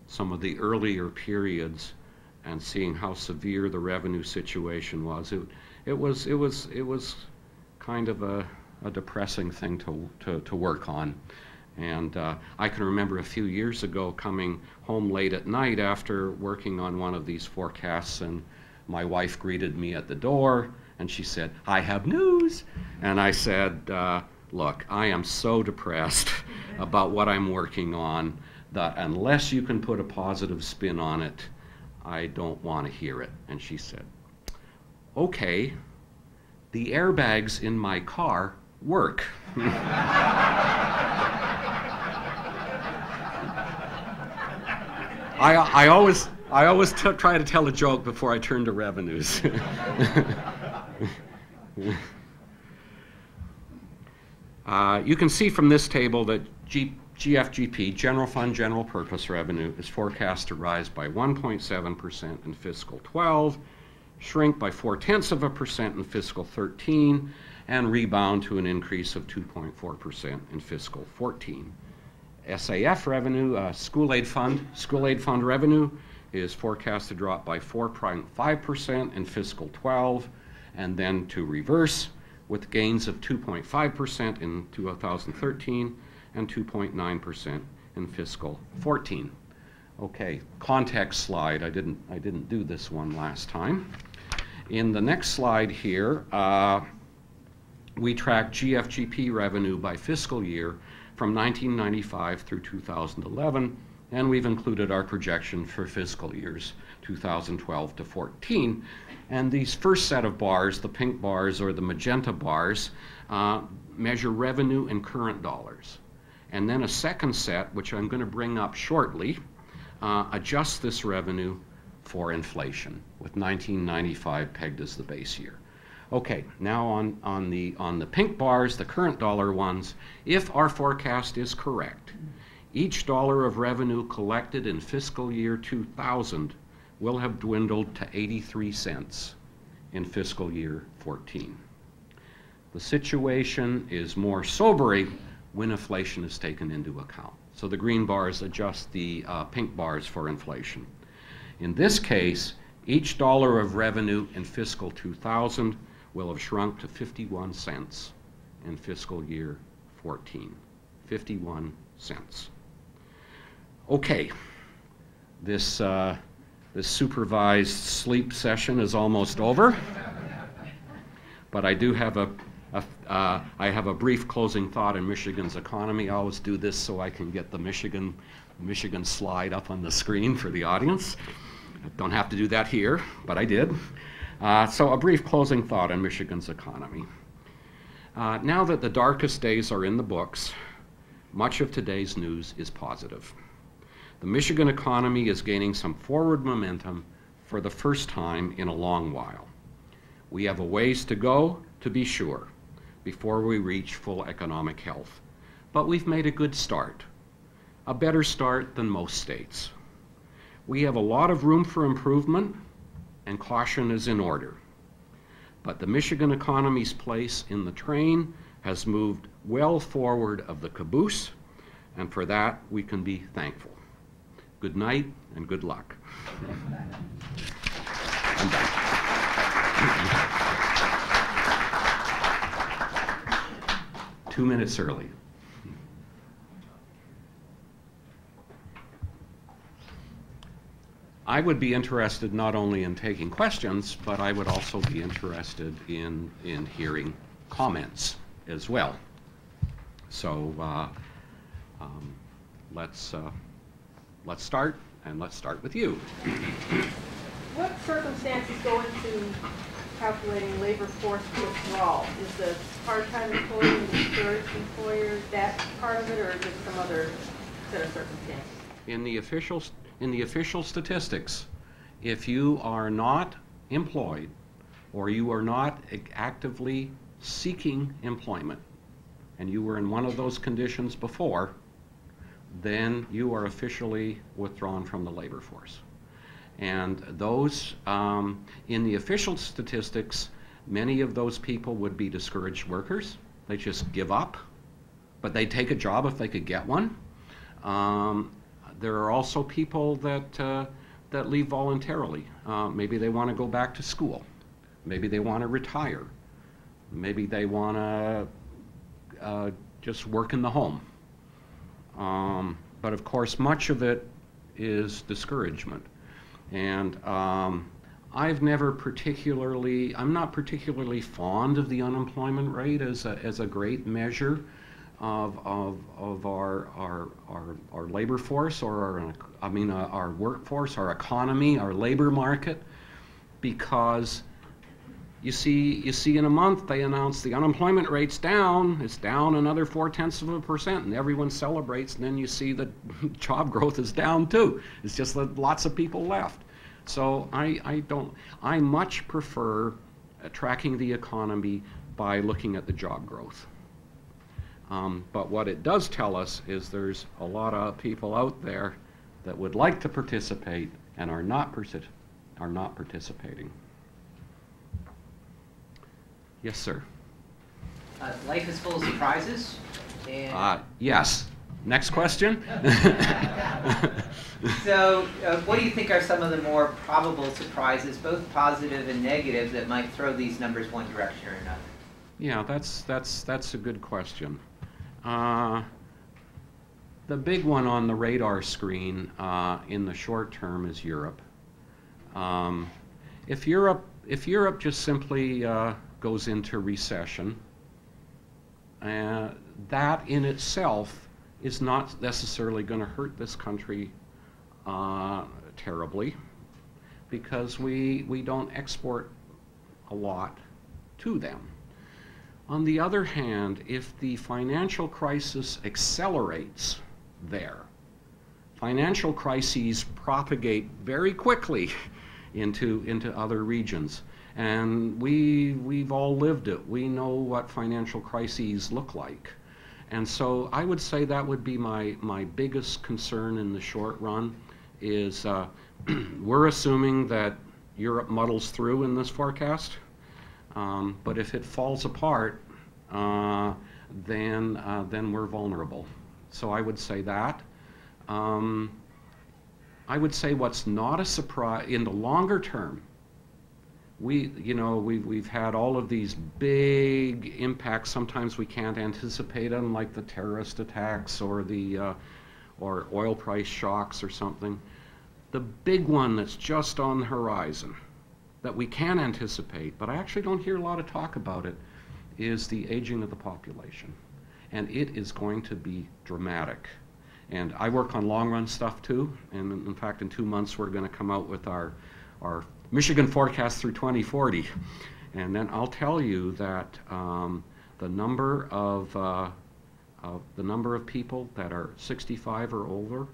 some of the earlier periods and seeing how severe the revenue situation was, it was kind of a depressing thing to work on. And I can remember a few years ago coming home late at night after working on one of these forecasts, and my wife greeted me at the door and she said, "I have news." And I said, "Look, I am so depressed about what I'm working on that unless you can put a positive spin on it, I don't want to hear it." And she said, "Okay, the airbags in my car work." I always try to tell a joke before I turn to revenues. You can see from this table that GFGP, General Fund General Purpose Revenue, is forecast to rise by 1.7% in fiscal 12, shrink by 0.4% in fiscal 13, and rebound to an increase of 2.4% in fiscal 14. SAF revenue, school aid fund revenue is forecast to drop by 4.5% in fiscal 12, and then to reverse with gains of 2.5% in 2013 and 2.9% in fiscal 14. Okay, context slide. I didn't do this one last time. In the next slide here, we track GFGP revenue by fiscal year from 1995 through 2011, and we've included our projection for fiscal years 2012 to 14. And these first set of bars, the pink bars or the magenta bars, measure revenue in current dollars. And then a second set, which I'm going to bring up shortly, adjusts this revenue for inflation, with 1995 pegged as the base year. Okay, now on the pink bars, the current dollar ones, if our forecast is correct, each dollar of revenue collected in fiscal year 2000 will have dwindled to 83 cents in fiscal year 14. The situation is more sobering when inflation is taken into account. So the green bars adjust the pink bars for inflation. In this case, each dollar of revenue in fiscal 2000 will have shrunk to 51 cents in fiscal year 14. 51 cents. Okay, this supervised sleep session is almost over, but I do have I have a brief closing thought in Michigan's economy. I always do this so I can get the Michigan slide up on the screen for the audience. I don't have to do that here, but I did. So a brief closing thought on Michigan's economy. Now that the darkest days are in the books, much of today's news is positive. The Michigan economy is gaining some forward momentum for the first time in a long while. We have a ways to go, to be sure, before we reach full economic health. But we've made a good start, a better start than most states. We have a lot of room for improvement, and caution is in order. But the Michigan economy's place in the train has moved well forward of the caboose, and for that we can be thankful. Good night and good luck. I'm done. 2 minutes early. I would be interested not only in taking questions, but I would also be interested in hearing comments as well. So let's start, and let's start with you. What circumstances go into calculating labor force withdrawal? Is the part-time employee and the third employer that part of it, or is it some other set of circumstances? In the official statistics, if you are not employed or you are not actively seeking employment, and you were in one of those conditions before, then you are officially withdrawn from the labor force. And those, in the official statistics, many of those people would be discouraged workers. They just give up, but they take a job if they could get one. There are also people that leave voluntarily. Maybe they want to go back to school. Maybe they want to retire. Maybe they want to just work in the home. But of course, much of it is discouragement. And I'm not particularly fond of the unemployment rate as a great measure of our labor force, or our workforce, our economy, our labor market, because you see in a month they announce the unemployment rate's down, it's down another 0.4%, and everyone celebrates, and then you see that job growth is down too. It's just that lots of people left. So I much prefer tracking the economy by looking at the job growth. But what it does tell us is there's a lot of people out there that would like to participate and are not participating. Yes, sir. Life is full of surprises. And yes. Next question. So, what do you think are some of the more probable surprises, both positive and negative, that might throw these numbers one direction or another? Yeah, that's a good question. The big one on the radar screen in the short term is Europe. If Europe just simply goes into recession, that in itself is not necessarily going to hurt this country terribly, because we don't export a lot to them. On the other hand, if the financial crisis accelerates there, financial crises propagate very quickly into other regions. And we've all lived it. We know what financial crises look like. And so I would say that would be my biggest concern in the short run is we're assuming that Europe muddles through in this forecast. But if it falls apart, then we're vulnerable. So I would say that. I would say what's not a surprise in the longer term. We've had all of these big impacts. Sometimes we can't anticipate them, like the terrorist attacks or the or oil price shocks or something. The big one that's just on the horizon that we can anticipate, but I actually don't hear a lot of talk about it, is the aging of the population. And it is going to be dramatic. And I work on long-run stuff too, and in fact in 2 months we're going to come out with our Michigan forecast through 2040. And then I'll tell you that the number of people that are 65 or older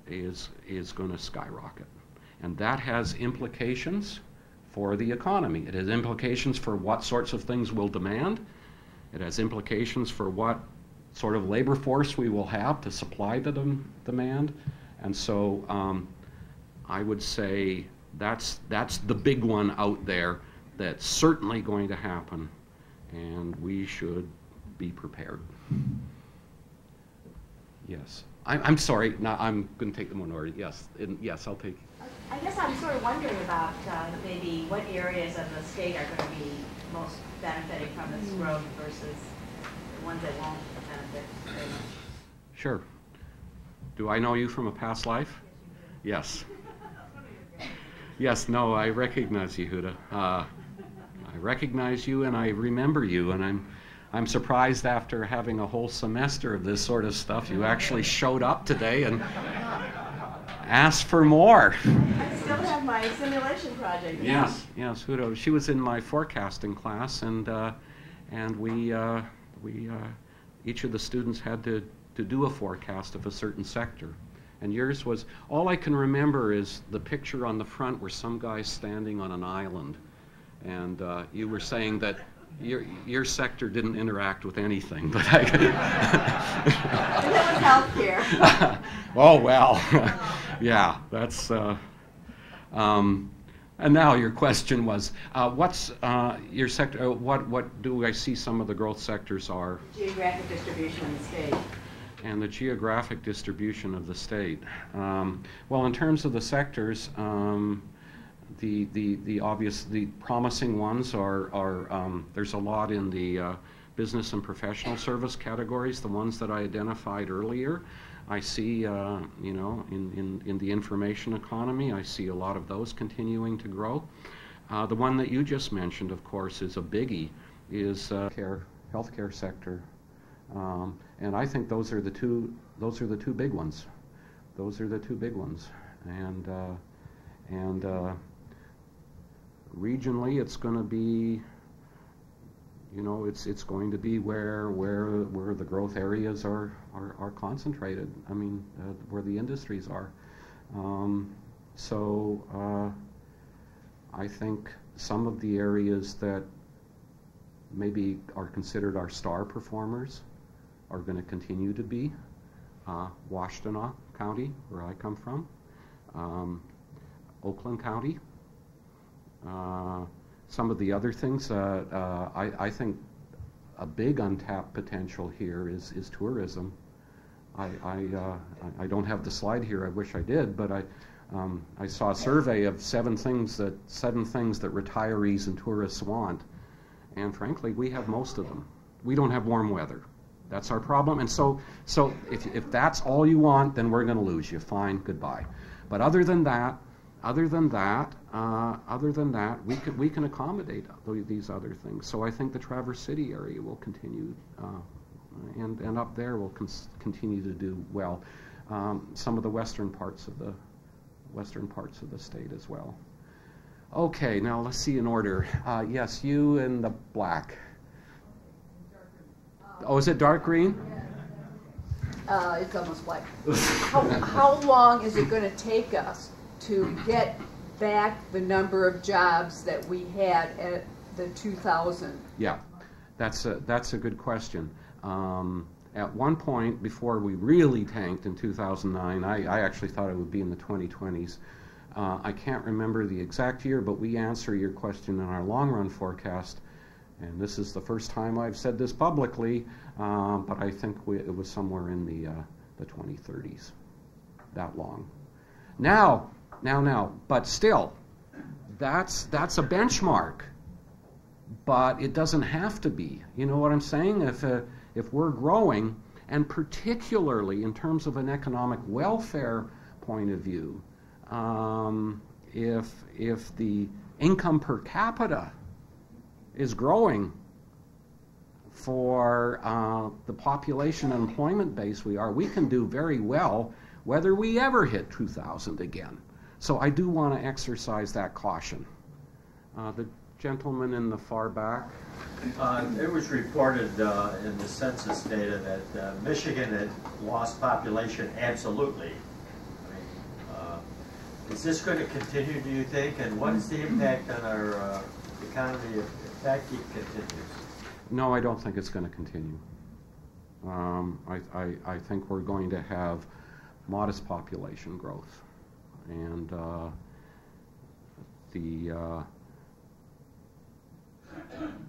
is going to skyrocket. And that has implications for the economy. It has implications for what sorts of things we'll demand. It has implications for what sort of labor force we will have to supply the demand. And so I would say that's the big one out there that's certainly going to happen, and we should be prepared. Yes. I'm sorry, now I'm going to take them in order. Yes, yes, I'll take. I guess I'm sort of wondering about maybe what areas of the state are going to be most benefiting from this growth versus the ones that won't benefit very much. Sure. Do I know you from a past life? Yes. Yes, no, I recognize you, Huda. I recognize you and I remember you, and I'm surprised after having a whole semester of this sort of stuff, you actually showed up today and asked for more. I still have my simulation project. Yes, yes, Huda. She was in my forecasting class, and we each of the students had to do a forecast of a certain sector. And yours was, all I can remember is the picture on the front where some guy's standing on an island. And you were saying that your sector didn't interact with anything, but I could. And it was healthcare. Oh, well, yeah, that's, and now your question was, what's your sector, what do I see some of the growth sectors are? Geographic distribution in the state. and the geographic distribution of the state. Well, in terms of the sectors, the promising ones are there's a lot in the business and professional service categories, the ones that I identified earlier. I see, you know, in the information economy, I see a lot of those continuing to grow. The one that you just mentioned, of course, is a biggie, is healthcare sector, and I think those are the two big ones. Those are the two big ones, and regionally, it's going to be, you know, it's going to be where the growth areas are concentrated. I mean, where the industries are. I think some of the areas that maybe are considered our star performers are going to continue to be Washtenaw County, where I come from, Oakland County. Some of the other things, I think a big untapped potential here is tourism. I don't have the slide here. I wish I did, but I saw a survey of seven things that retirees and tourists want, and frankly, we have most of them. We don't have warm weather. That's our problem. And so if that's all you want, then we're going to lose you. Fine, goodbye. But other than that, we can accommodate these other things. So I think the Traverse City area will continue, and up there will continue to do well. Some of the western parts of the state as well. Okay, now let's see in order. Yes, you in the black. Oh, is it dark green? It's almost white. How long is it going to take us to get back the number of jobs that we had at the 2000? Yeah, that's a good question. At one point, before we really tanked in 2009, I actually thought it would be in the 2020s. I can't remember the exact year, but we answer your question in our long-run forecast, and this is the first time I've said this publicly, but I think it was somewhere in the 2030s, that long. Now, but still, that's a benchmark, but it doesn't have to be. You know what I'm saying? If we're growing, and particularly in terms of an economic welfare point of view, if the income per capita is growing for the population and employment base we can do very well whether we ever hit 2000 again. So I do want to exercise that caution. The gentleman in the far back. It was reported in the census data that Michigan had lost population absolutely. Is this going to continue, do you think? And what is the impact on our economy if that continues? No, I don't think it's going to continue. I think we're going to have modest population growth. And the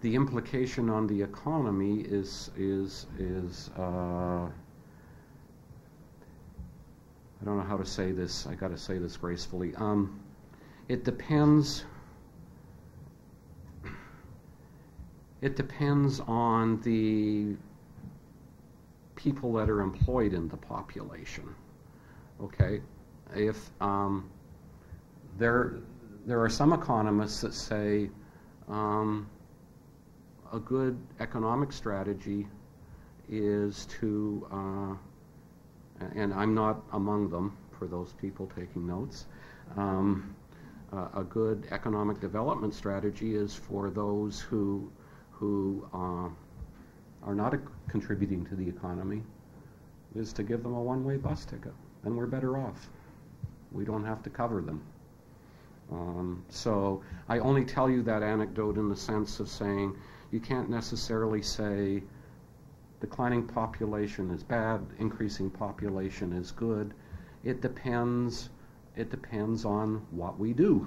implication on the economy is I don't know how to say this. I got to say this gracefully. It depends. It depends on the people that are employed in the population. Okay, if there are some economists that say a good economic strategy is to and I'm not among them, for those people taking notes. A good economic development strategy is for those who are not contributing to the economy, is to give them a one-way bus ticket. Then we're better off. We don't have to cover them. So I only tell you that anecdote in the sense of saying you can't necessarily say declining population is bad, increasing population is good. It depends on what we do.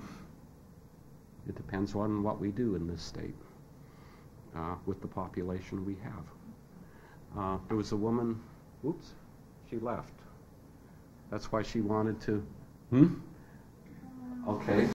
It depends on what we do in this state with the population we have. There was a woman, oops. She left. That's why she wanted to. Okay.